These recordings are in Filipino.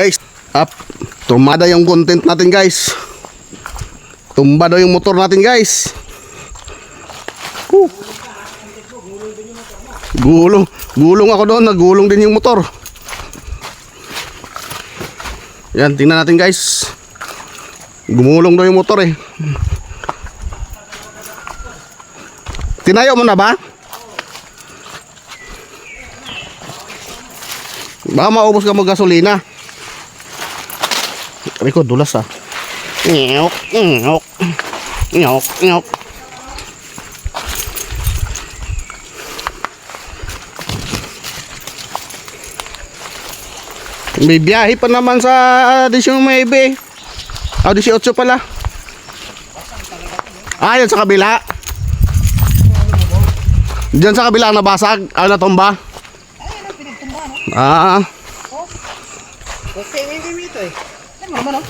Guys, up. Tumada yung content natin, guys. Tumba daw yung motor natin, guys. Gulong ako doon, nagulong din yung motor. Yan, tingnan natin, guys. Gumulong daw yung motor eh. Tinayo mo na ba? Baka maubos ka mo gasolina. Riko, dulas ah. Nyok, nyok, nyok, nyok. May biyahe pa naman sa 19. 18 pala. Yan sa kabila. Diyan sa kabila nabasag. Natumba. Ayun ang pinagtumba, no? Okay, may ito eh. Ano naman, no?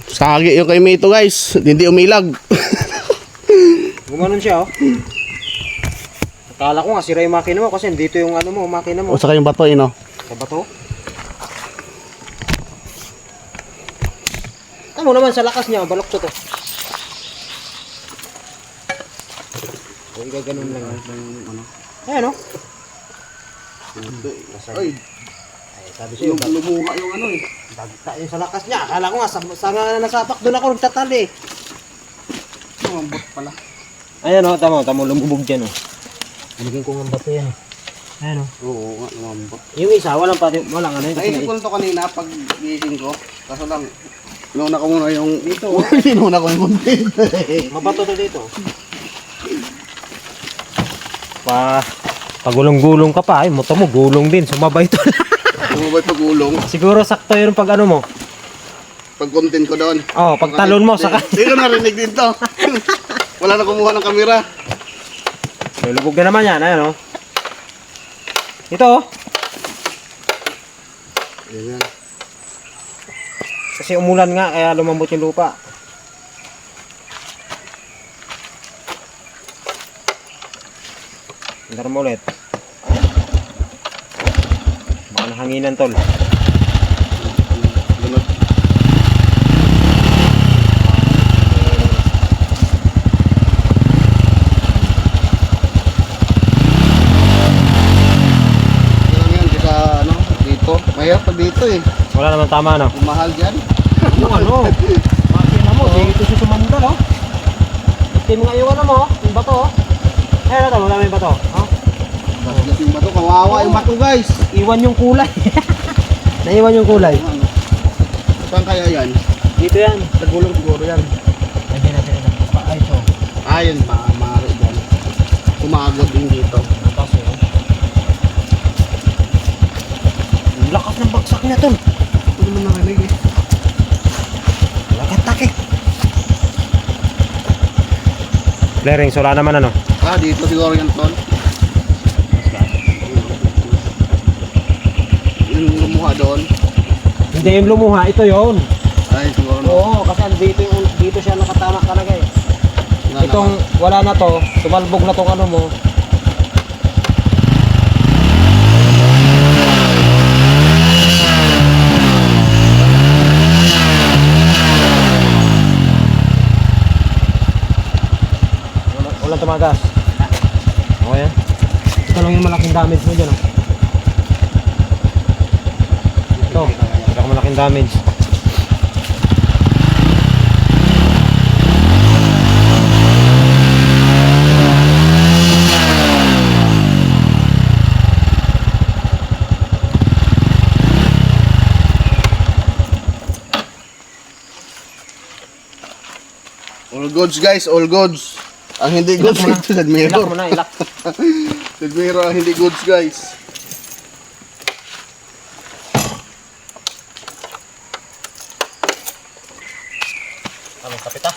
Sagi yung kay Mito, guys. Hindi umilag. Gumanon siya, oh. Akala ko nga sira yung makina mo kasi dito yung ano mo, makina mo. O saka yung bato, no? Sa bato? Ano naman sa lakas niya, balok to. Ay, gaganon lang. Ayan, oh. Ay, Sabi sa'yo, lumuha yung ano eh. bagta yun sa lakas niya. Akala ko nga, sa nasapak doon ako nagtatali. Mambot pala. Ayan, oh, tamo, lumubog dyan, oh. Binigyan ko ng bato yan, Ayan, oh. Oo nga, mambot. Yung isa, walang ano yun. Naisip ko nito kanina pag gising ko. Kaso lang, inuna ko muna yung... Dito, oh. Inuna ko yung content. Mabato to dito. Pagulong-gulong ka pa, ay moto mo gulong din, sumabay to. Sumabay pagulong. Siguro sakto yun pag ano mo. Pag content ko doon. Oh, pag talon mo saka. Hindi ko narinig din to. Wala na kumuha ng kamera. Lulubog na naman yan, ayan, oh. Ito, oh. Ayan. Kasi umulan nga, kaya lumambot yung lupa. Andar mo ulit. Baka nahanginan, tol. Lunod. Lang yan, kaya ano, dito. Mahirap pa dito eh. Wala naman tama, no? Mahal dyan. Yung ano, makina mo, dito siya sumanda, no? Ito yung mga iwan mo, yung bato, oh. Ayan, ito, wala may bato, oh. Basgat yung bato, kawawa yung bato guys. Iwan yung kulay. Naiwan yung kulay. Ano? Saan kaya yan? Dito yan. Nagulong siguro yan. Lagyan natin ito. Ay, ito. Ayun pa, maaari dyan. Sumagod din dito. Tapos yun. Ang lakas ng bagsak niya, tol. Ito naman narinig eh. Lagat eh. Flaring, so wala naman ano. Dito siguro yan tol. Yung lumuha doon. Hindi yung lumuha, ito yon. Ay, siguro no. Oo, kasi dito siya nakatama talaga eh. Itong wala na to, sumalbog na tong ano mo. Walang tumagas. Okay yan. Ito lang yung malaking damage mo dyan. Oh. Ito, malaking damage. All goods guys, all goods. Ang hindi goods ito sa mirror. Ilak mo na, ilak. Sa mirror ang hindi goods guys. Anong kapita?